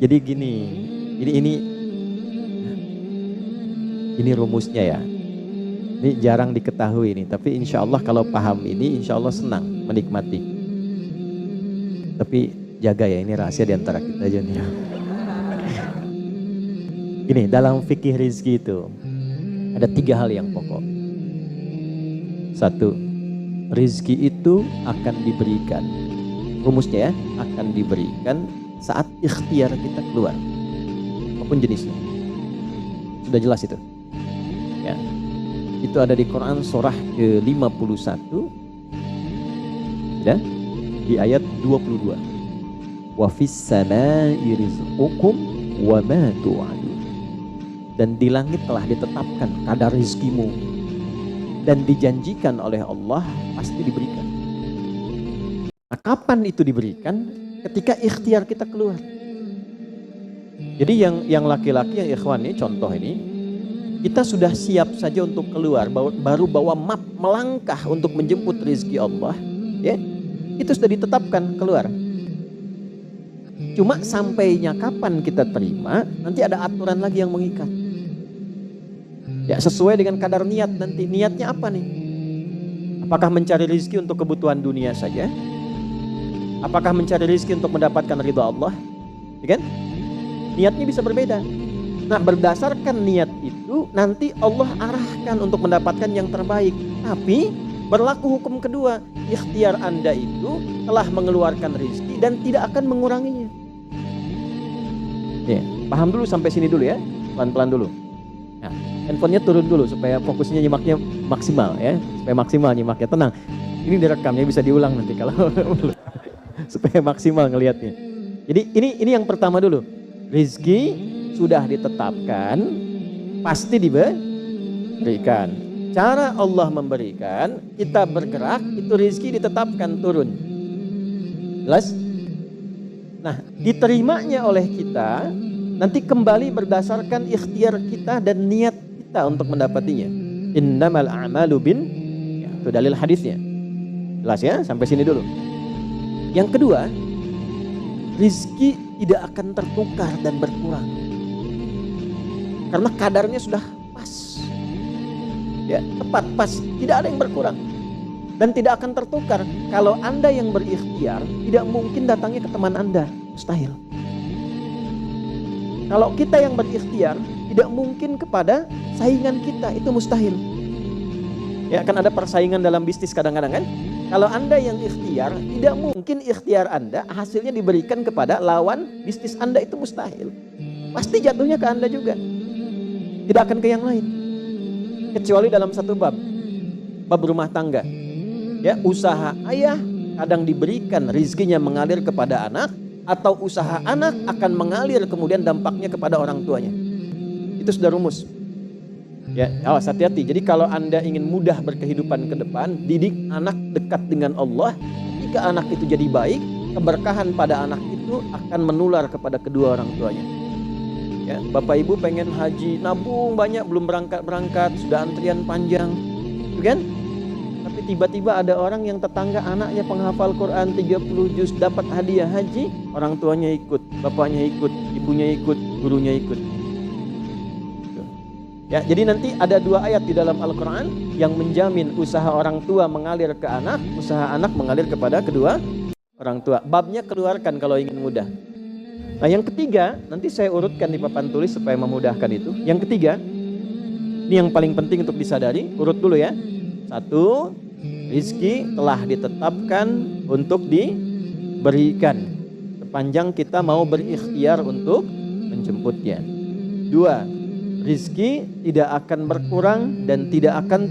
Jadi gini, ini rumusnya ya. Ini jarang diketahui nih, tapi insya Allah kalau paham ini, insya Allah senang menikmati. Tapi jaga ya, ini rahasia diantara kita aja nih. Gini, dalam fikih rizki itu ada 3 hal yang pokok. 1, rizki itu akan diberikan. Rumusnya ya, akan diberikan saat ikhtiar kita keluar, apapun jenisnya. Sudah jelas itu ya. Itu ada di Quran surah ke-51 ya, di ayat 22. Wa fis samai rizqukum wa ma tu'adun. Dan di langit telah ditetapkan kadar rizkimu, dan dijanjikan oleh Allah pasti diberikan. Nah, kapan itu diberikan? Ketika ikhtiar kita keluar. Jadi yang laki-laki, yang ikhwan ini, contoh ini, kita sudah siap saja untuk keluar, baru bawa map melangkah untuk menjemput rezeki Allah, ya, itu sudah ditetapkan keluar. Cuma sampainya kapan kita terima, nanti ada aturan lagi yang mengikat. Ya, sesuai dengan kadar niat nanti. Niatnya apa nih? Apakah mencari rezeki untuk kebutuhan dunia saja? Apakah mencari rezeki untuk mendapatkan ridha Allah? Ya kan? Niatnya bisa berbeda. Nah, berdasarkan niat itu nanti Allah arahkan untuk mendapatkan yang terbaik. Tapi berlaku hukum kedua, ikhtiar Anda itu telah mengeluarkan rezeki dan tidak akan menguranginya. Ya, paham dulu sampai sini dulu ya, pelan-pelan dulu. Nah, handphonenya turun dulu supaya fokusnya nyimaknya maksimal ya, supaya maksimal nyimaknya, tenang. Ini direkamnya bisa diulang nanti kalau supaya maksimal ngelihatnya. Jadi ini yang pertama dulu, rezeki sudah ditetapkan, pasti diberikan. Cara Allah memberikan, kita bergerak, itu rezeki ditetapkan turun. Jelas? Nah, diterimanya oleh kita nanti kembali berdasarkan ikhtiar kita dan niat kita untuk mendapatinya. Innamal a'malu ya, itu dalil hadisnya. Jelas ya? Sampai sini dulu. Yang kedua, rezeki tidak akan tertukar dan berkurang. Karena kadarnya sudah pas, ya, tepat pas, tidak ada yang berkurang dan tidak akan tertukar. Kalau Anda yang berikhtiar, tidak mungkin datangnya ke teman Anda, mustahil. Kalau kita yang berikhtiar, tidak mungkin kepada saingan kita, itu mustahil. Ya, kan ada persaingan dalam bisnis kadang-kadang kan. Kalau Anda yang ikhtiar, tidak mungkin ikhtiar Anda hasilnya diberikan kepada lawan bisnis Anda, itu mustahil. Pasti jatuhnya ke Anda juga. Tidak akan ke yang lain. Kecuali dalam satu bab rumah tangga. Ya, usaha ayah kadang diberikan rizkinya mengalir kepada anak, atau usaha anak akan mengalir kemudian dampaknya kepada orang tuanya. Itu sudah rumus. Ya, awas, hati-hati. Jadi kalau Anda ingin mudah berkehidupan ke depan, didik anak dekat dengan Allah. Jika anak itu jadi baik, keberkahan pada anak itu akan menular kepada kedua orang tuanya. Ya, Bapak Ibu pengen haji, nabung banyak, belum berangkat, sudah antrian panjang, kan? Tapi tiba-tiba ada orang yang tetangga anaknya penghafal Quran 30 juz, dapat hadiah haji, orang tuanya ikut, bapaknya ikut, ibunya ikut, gurunya ikut. Ya, jadi nanti ada 2 ayat di dalam Al-Quran yang menjamin usaha orang tua mengalir ke anak, usaha anak mengalir kepada kedua orang tua. Babnya keluarkan kalau ingin mudah. Nah, yang ketiga, nanti saya urutkan di papan tulis supaya memudahkan itu. Yang ketiga, ini yang paling penting untuk disadari, urut dulu ya. 1, rezeki telah ditetapkan untuk diberikan sepanjang kita mau berikhtiar untuk menjemputnya. 2, rezeki tidak akan berkurang dan tidak akan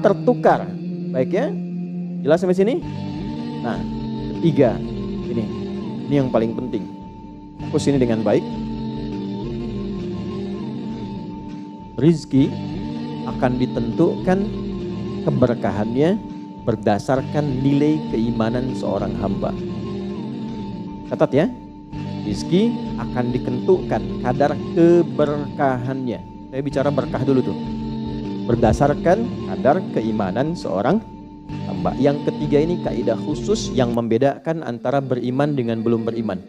tertukar. Baik ya? Jelas sampai sini? Nah, ketiga, ini yang paling penting. Fokus ini dengan baik. Rizki akan ditentukan keberkahannya berdasarkan nilai keimanan seorang hamba. Catat ya, rizki akan ditentukan kadar keberkahannya. Saya bicara berkah dulu tuh. Berdasarkan kadar keimanan seorang hamba. Yang ketiga ini kaidah khusus yang membedakan antara beriman dengan belum beriman.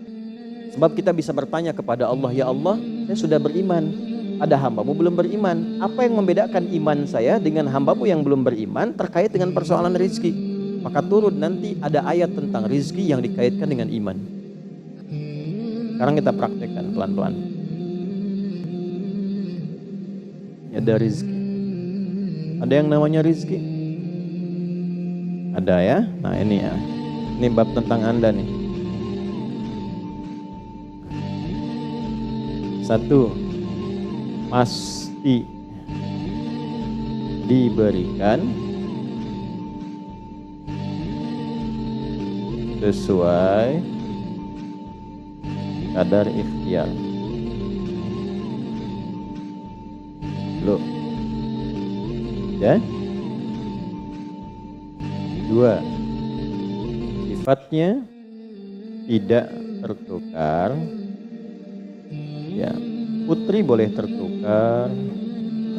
Sebab kita bisa bertanya kepada Allah, ya Allah, saya sudah beriman, ada hambamu belum beriman. Apa yang membedakan iman saya dengan hambamu yang belum beriman terkait dengan persoalan rizki? Maka turun nanti ada ayat tentang rizki yang dikaitkan dengan iman. Sekarang kita praktekkan pelan-pelan. Ada rizki. Ada yang namanya rizki? Ada ya? Nah ini ya. Ini bab tentang Anda nih. 1. Pasti diberikan sesuai kadar ikhtiar. Loh. Ya. 2. Sifatnya tidak tertukar. Ya, putri boleh tertukar,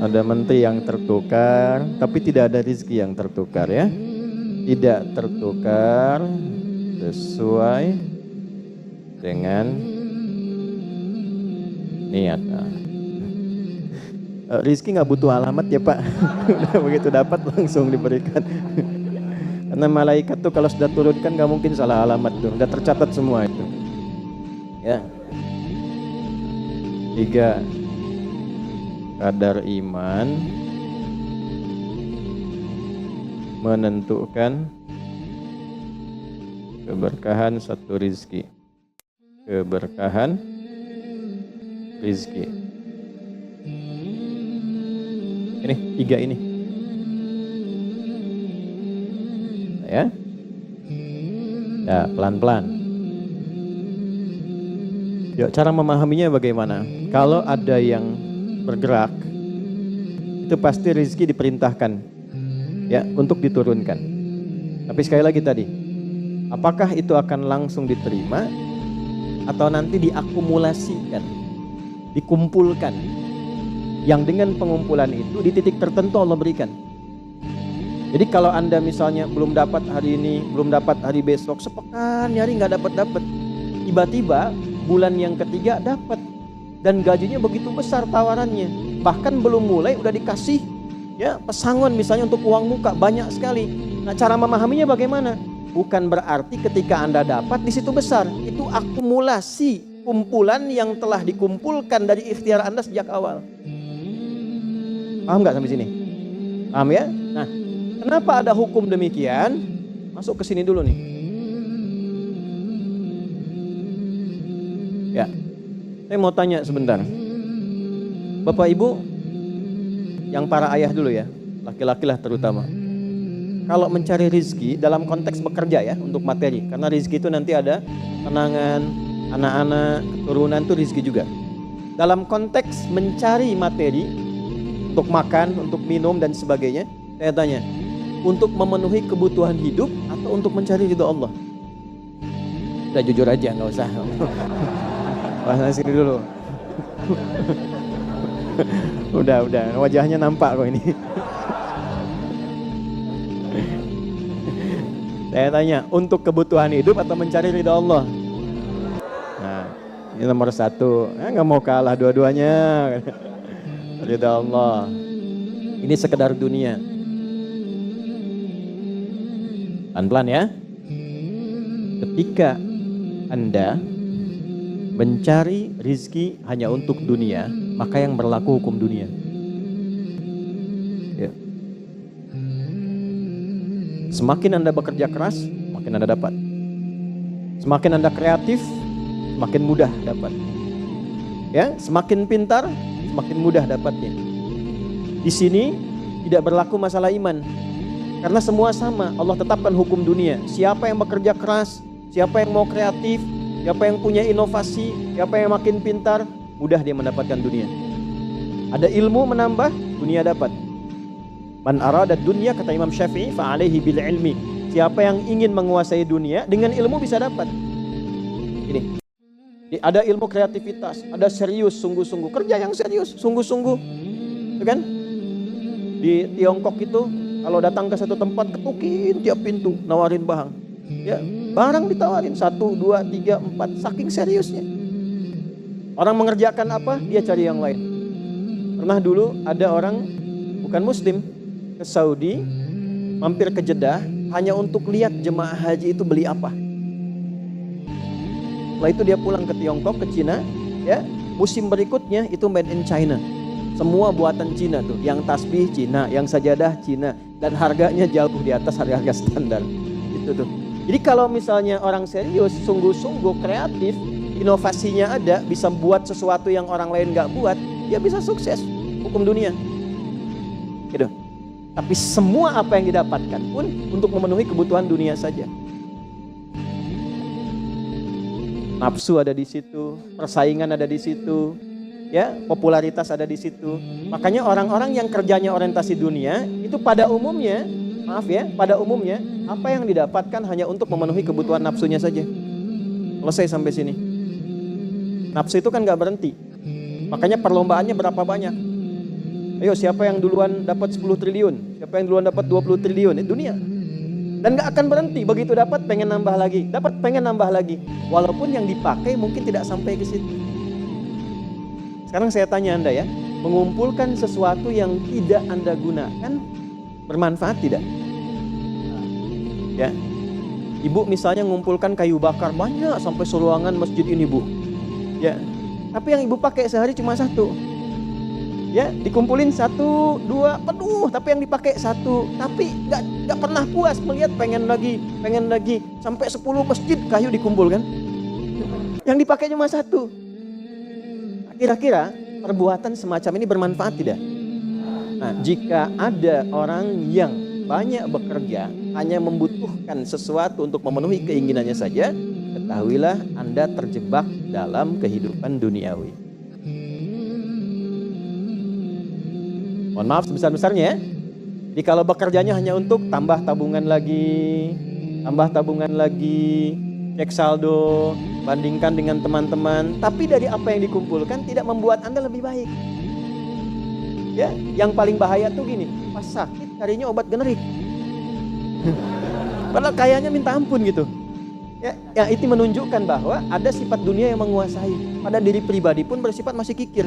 ada menteri yang tertukar, tapi tidak ada rezeki yang tertukar ya. Tidak tertukar sesuai dengan niat. Rizki nggak butuh alamat ya Pak. Begitu dapat langsung diberikan. Karena malaikat tuh kalau sudah turunkan nggak mungkin salah alamat tuh, udah tercatat semua itu. Ya. 3. Kadar iman menentukan keberkahan satu rizki. Keberkahan rizki. Ini 3 ini. Ya. Ya, pelan-pelan. Yuk, cara memahaminya bagaimana? Kalau ada yang bergerak, itu pasti rezeki diperintahkan ya untuk diturunkan. Tapi sekali lagi tadi, apakah itu akan langsung diterima atau nanti diakumulasikan, dikumpulkan? Yang dengan pengumpulan itu di titik tertentu Allah berikan. Jadi kalau Anda misalnya belum dapat hari ini, belum dapat hari besok, sepekan nyari nggak dapat, tiba-tiba bulan yang ketiga dapat, dan gajinya begitu besar tawarannya, bahkan belum mulai udah dikasih ya pesangon misalnya untuk uang muka banyak sekali. Nah, cara memahaminya bagaimana? Bukan berarti ketika Anda dapat di situ besar, itu akumulasi kumpulan yang telah dikumpulkan dari ikhtiar Anda sejak awal. Paham nggak sampai sini? Paham ya? Nah, kenapa ada hukum demikian? Masuk ke sini dulu nih. Ya, saya mau tanya sebentar. Bapak Ibu, yang para ayah dulu ya, laki-laki lah terutama. Kalau mencari rizki dalam konteks bekerja ya, untuk materi. Karena rizki itu nanti ada kenangan, anak-anak, keturunan itu rizki juga. Dalam konteks mencari materi, untuk makan, untuk minum dan sebagainya, saya tanya, untuk memenuhi kebutuhan hidup atau untuk mencari ridho Allah? Udah jujur aja, nggak usah. Bahas sini dulu. Udah, wajahnya nampak kok ini. Saya tanya, untuk kebutuhan hidup atau mencari ridha Allah? Nah, ini nomor 1. Nggak mau kalah dua-duanya. Ridha Allah. Ini sekedar dunia. Pelan-pelan ya. Ketika Anda mencari rizki hanya untuk dunia, maka yang berlaku hukum dunia. Ya. Semakin Anda bekerja keras, semakin Anda dapat. Semakin Anda kreatif, semakin mudah dapat. Ya, semakin pintar, semakin mudah dapatnya. Di sini tidak berlaku masalah iman, karena semua sama. Allah tetapkan hukum dunia. Siapa yang bekerja keras, siapa yang mau kreatif, siapa yang punya inovasi, siapa yang makin pintar, mudah dia mendapatkan dunia. Ada ilmu menambah, dunia dapat. Man arada dunya, kata Imam Syafi'i, fa'alaihi bil ilmi. Siapa yang ingin menguasai dunia, dengan ilmu bisa dapat. Ini. Ada ilmu kreativitas, ada serius, sungguh-sungguh. Kerja yang serius, sungguh-sungguh. Itu kan? Di Tiongkok itu, kalau datang ke satu tempat, ketukin tiap pintu, nawarin barang. Ya, barang ditawarin 1, 2, 3, 4, saking seriusnya. Orang mengerjakan apa, dia cari yang lain. Pernah dulu ada orang bukan muslim ke Saudi, mampir ke Jeddah hanya untuk lihat jemaah haji itu beli apa. Setelah itu dia pulang ke Tiongkok, ke Cina, ya. Musim berikutnya itu made in China. Semua buatan Cina tuh, yang tasbih Cina, yang sajadah Cina, dan harganya jauh di atas harga-harga standar. Itu tuh. Jadi kalau misalnya orang serius, sungguh-sungguh kreatif, inovasinya ada, bisa buat sesuatu yang orang lain nggak buat, dia bisa sukses hukum dunia. Gitu. Tapi semua apa yang didapatkan pun untuk memenuhi kebutuhan dunia saja. Nafsu ada di situ, persaingan ada di situ, ya, popularitas ada di situ. Makanya orang-orang yang kerjanya orientasi dunia itu pada umumnya, maaf ya, pada umumnya apa yang didapatkan hanya untuk memenuhi kebutuhan nafsunya saja. Selesai sampai sini. Nafsu itu kan gak berhenti. Makanya perlombaannya berapa banyak. Ayo siapa yang duluan dapat 10 triliun, siapa yang duluan dapat 20 triliun, itu dunia. Dan gak akan berhenti, begitu dapat pengen nambah lagi, dapat pengen nambah lagi. Walaupun yang dipakai mungkin tidak sampai ke situ. Sekarang saya tanya Anda ya, mengumpulkan sesuatu yang tidak Anda gunakan bermanfaat tidak? Ya, ibu misalnya mengumpulkan kayu bakar banyak sampai seruangan masjid ini bu. Ya, tapi yang ibu pakai sehari cuma satu. Ya, dikumpulin 1, 2, penuh, tapi yang dipakai 1. Tapi nggak pernah puas melihat pengen lagi, sampai 10 masjid kayu dikumpulkan. Yang dipakai cuma 1. Kira-kira perbuatan semacam ini bermanfaat tidak? Nah, jika ada orang yang banyak bekerja, hanya membutuhkan sesuatu untuk memenuhi keinginannya saja, ketahuilah Anda terjebak dalam kehidupan duniawi. Mohon maaf sebesar-besarnya ya. Jadi kalau bekerjanya hanya untuk tambah tabungan lagi, cek saldo, bandingkan dengan teman-teman, tapi dari apa yang dikumpulkan tidak membuat Anda lebih baik. Ya, yang paling bahaya tuh gini, pas sakit carinya obat generik. Padahal kayaknya minta ampun gitu. Ya, itu menunjukkan bahwa ada sifat dunia yang menguasai. Pada diri pribadi pun bersifat masih kikir.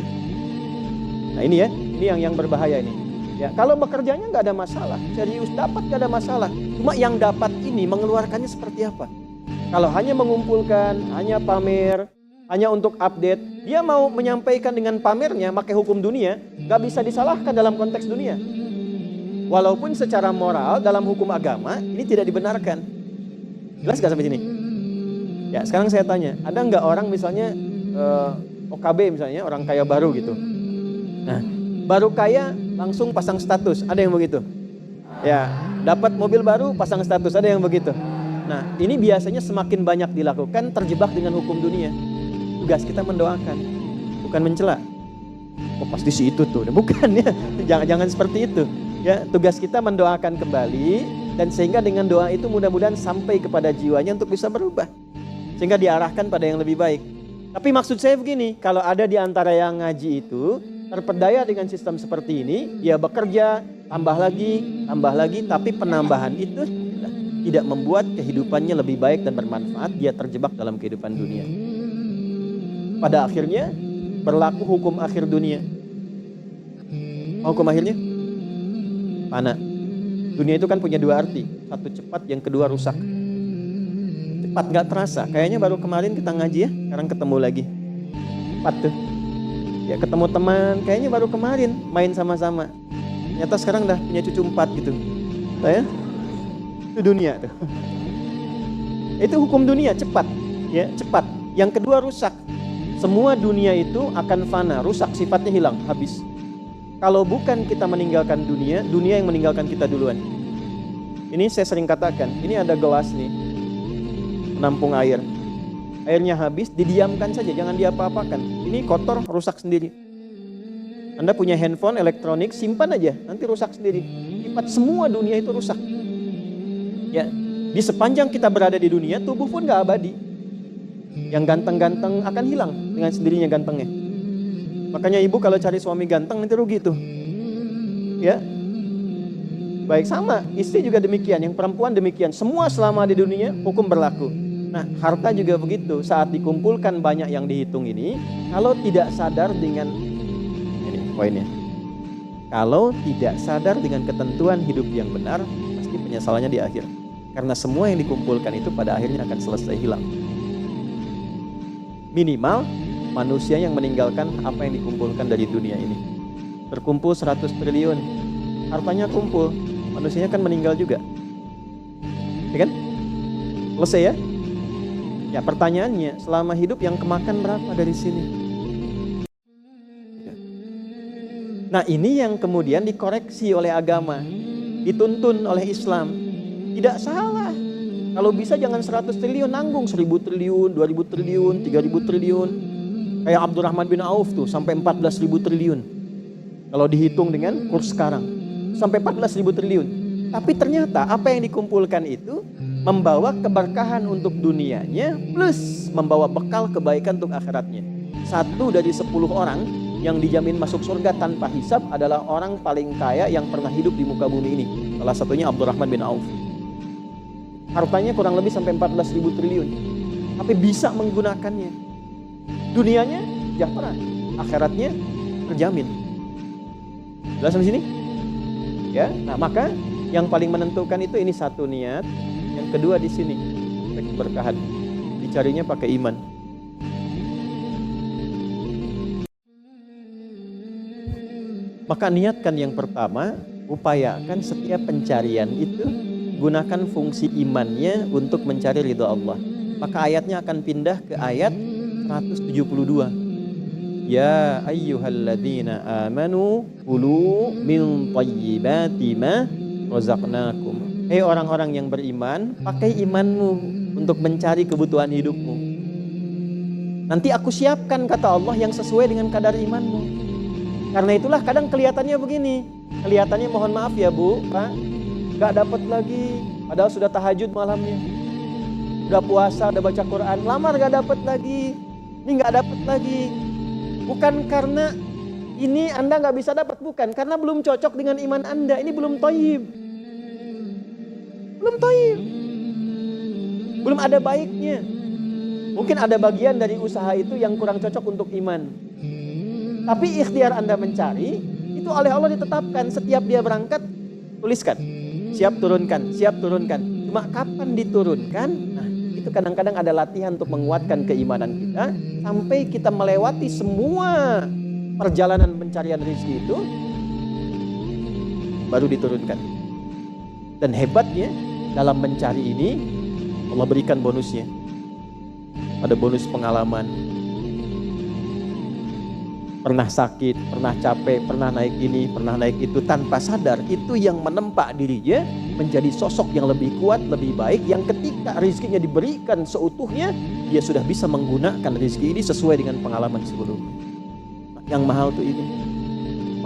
Nah ini ya, ini yang berbahaya ini. Ya, kalau bekerjanya nggak ada masalah, serius dapat nggak ada masalah. Cuma yang dapat ini mengeluarkannya seperti apa? Kalau hanya mengumpulkan, hanya pamer, hanya untuk update, dia mau menyampaikan dengan pamernya, pakai hukum dunia, nggak bisa disalahkan dalam konteks dunia. Walaupun secara moral dalam hukum agama ini tidak dibenarkan. Jelas nggak sampai sini? Ya, sekarang saya tanya, ada nggak orang misalnya OKB misalnya, orang kaya baru gitu. Nah, baru kaya langsung pasang status, ada yang begitu. Ya, dapat mobil baru pasang status, ada yang begitu. Nah, ini biasanya semakin banyak dilakukan terjebak dengan hukum dunia. Tugas kita mendoakan, bukan mencela. Oh pasti si itu tuh, bukan ya. Jangan seperti itu. Ya, tugas kita mendoakan kembali dan sehingga dengan doa itu mudah-mudahan sampai kepada jiwanya untuk bisa berubah. Sehingga diarahkan pada yang lebih baik. Tapi maksud saya begini, kalau ada di antara yang ngaji itu terpedaya dengan sistem seperti ini, dia bekerja, tambah lagi, tapi penambahan itu tidak membuat kehidupannya lebih baik dan bermanfaat, dia terjebak dalam kehidupan dunia. Pada akhirnya berlaku hukum akhir dunia. Hukum akhirnya? Fana. Dunia itu kan punya 2 arti, satu cepat, yang kedua rusak. Cepat gak terasa, kayaknya baru kemarin kita ngaji ya, sekarang ketemu lagi. Cepat tuh. Ya ketemu teman, kayaknya baru kemarin main sama-sama. Ternyata sekarang udah punya cucu 4 gitu. Nah, ya? Itu dunia tuh. Itu hukum dunia, cepat. Ya, cepat. Yang kedua rusak. Semua dunia itu akan fana, rusak, sifatnya hilang, habis. Kalau bukan kita meninggalkan dunia, dunia yang meninggalkan kita duluan. Ini saya sering katakan, ini ada gelas nih, menampung air. Airnya habis, didiamkan saja, jangan diapa-apakan. Ini kotor, rusak sendiri. Anda punya handphone, elektronik, simpan aja, nanti rusak sendiri. Sifat semua dunia itu rusak. Ya, di sepanjang kita berada di dunia, tubuh pun gak abadi. Yang ganteng-ganteng akan hilang dengan sendirinya gantengnya. Makanya ibu kalau cari suami ganteng nanti rugi tuh. Ya, baik sama, istri juga demikian, yang perempuan demikian. Semua selama di dunia hukum berlaku. Nah, harta juga begitu. Saat dikumpulkan banyak yang dihitung ini, kalau tidak sadar dengan ini poinnya. Kalau tidak sadar dengan ketentuan hidup yang benar, pasti penyesalannya di akhir. Karena semua yang dikumpulkan itu pada akhirnya akan selesai hilang. Minimal manusia yang meninggalkan apa yang dikumpulkan dari dunia ini. Terkumpul 100 triliun, hartanya kumpul, manusianya kan meninggal juga. Ya kan? Selesai ya? Ya, pertanyaannya, selama hidup yang kemakan berapa dari sini? Nah, ini yang kemudian dikoreksi oleh agama, dituntun oleh Islam. Tidak salah. Kalau bisa jangan 100 triliun, nanggung 1000 triliun, 2000 triliun, 3000 triliun. Kayak Abdurrahman bin Auf tuh sampai 14.000 triliun. Kalau dihitung dengan kurs sekarang, sampai 14.000 triliun. Tapi ternyata apa yang dikumpulkan itu membawa keberkahan untuk dunianya plus membawa bekal kebaikan untuk akhiratnya. 1 dari 10 orang yang dijamin masuk surga tanpa hisab adalah orang paling kaya yang pernah hidup di muka bumi ini. Salah satunya Abdurrahman bin Auf. Hartanya kurang lebih sampai 14.000 triliun. Tapi bisa menggunakannya. Dunianya sejahtera, akhiratnya terjamin. Jelas sampai sini? Ya, nah maka yang paling menentukan itu ini satu niat. Yang kedua di sini keberkahan. Dicarinya pakai iman. Maka niatkan yang pertama, upayakan setiap pencarian itu gunakan fungsi imannya untuk mencari ridha Allah. Maka ayatnya akan pindah ke ayat 172. Ya ayyuhalladzina amanu kulu min thayyibati ma razaqnakum. Hei orang-orang yang beriman, pakai imanmu untuk mencari kebutuhan hidupmu. Nanti aku siapkan, kata Allah, yang sesuai dengan kadar imanmu. Karena itulah kadang kelihatannya begini. Kelihatannya mohon maaf ya Bu, Pak, gak dapat lagi. Padahal sudah tahajud malamnya. Udah puasa, udah baca Quran, lamar gak dapat lagi. Ini gak dapat lagi. Bukan karena ini Anda gak bisa dapat, bukan. Karena belum cocok dengan iman Anda. Ini belum thayyib. Belum thayyib. Belum ada baiknya. Mungkin ada bagian dari usaha itu yang kurang cocok untuk iman. Tapi ikhtiar Anda mencari, itu oleh Allah ditetapkan. Setiap dia berangkat, tuliskan. Siap turunkan, siap turunkan. Cuma kapan diturunkan? Nah, itu kadang-kadang ada latihan untuk menguatkan keimanan kita. Sampai kita melewati semua perjalanan pencarian rezeki itu, baru diturunkan. Dan hebatnya, dalam mencari ini, Allah berikan bonusnya. Ada bonus pengalaman. Pernah sakit, pernah capek, pernah naik ini, pernah naik itu, tanpa sadar itu yang menempa dirinya menjadi sosok yang lebih kuat, lebih baik, yang ketika rezekinya diberikan seutuhnya, dia sudah bisa menggunakan rezeki ini sesuai dengan pengalaman sebelumnya. Yang mahal tuh ini.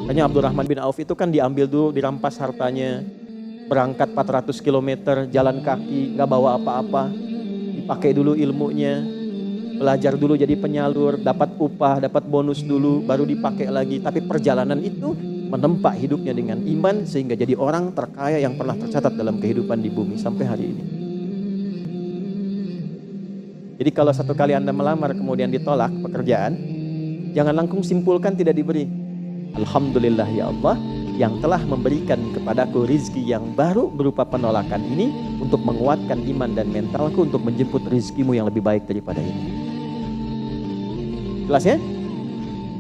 Makanya Abdurrahman bin Auf itu kan diambil dulu, dirampas hartanya, berangkat 400 km, jalan kaki, gak bawa apa-apa, dipakai dulu ilmunya, belajar dulu jadi penyalur, dapat upah, dapat bonus dulu, baru dipakai lagi. Tapi perjalanan itu menempa hidupnya dengan iman sehingga jadi orang terkaya yang pernah tercatat dalam kehidupan di bumi sampai hari ini. Jadi kalau satu kali Anda melamar kemudian ditolak pekerjaan, jangan langsung simpulkan tidak diberi. Alhamdulillah ya Allah yang telah memberikan kepadaku rizki yang baru berupa penolakan ini untuk menguatkan iman dan mentalku untuk menjemput rizkimu yang lebih baik daripada ini. Jelas ya?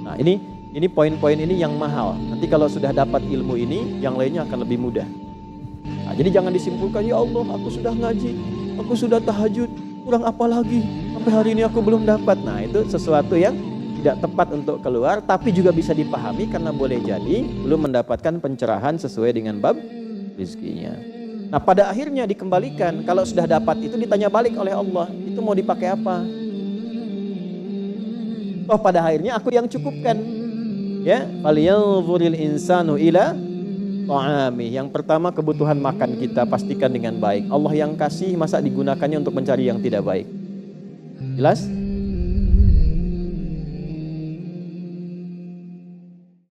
Nah ini poin-poin ini yang mahal. Nanti kalau sudah dapat ilmu ini, yang lainnya akan lebih mudah. Nah, jadi jangan disimpulkan, ya Allah aku sudah ngaji, aku sudah tahajud, kurang apa lagi? Sampai hari ini aku belum dapat. Nah itu sesuatu yang tidak tepat untuk keluar, tapi juga bisa dipahami karena boleh jadi belum mendapatkan pencerahan sesuai dengan bab rezekinya. Nah pada akhirnya dikembalikan, kalau sudah dapat itu ditanya balik oleh Allah, itu mau dipakai apa? Oh pada akhirnya aku yang cukupkan. Ya, falyanzuril insanu ila ta'ami. Yang pertama kebutuhan makan kita pastikan dengan baik. Allah yang kasih, masa digunakannya untuk mencari yang tidak baik? Jelas?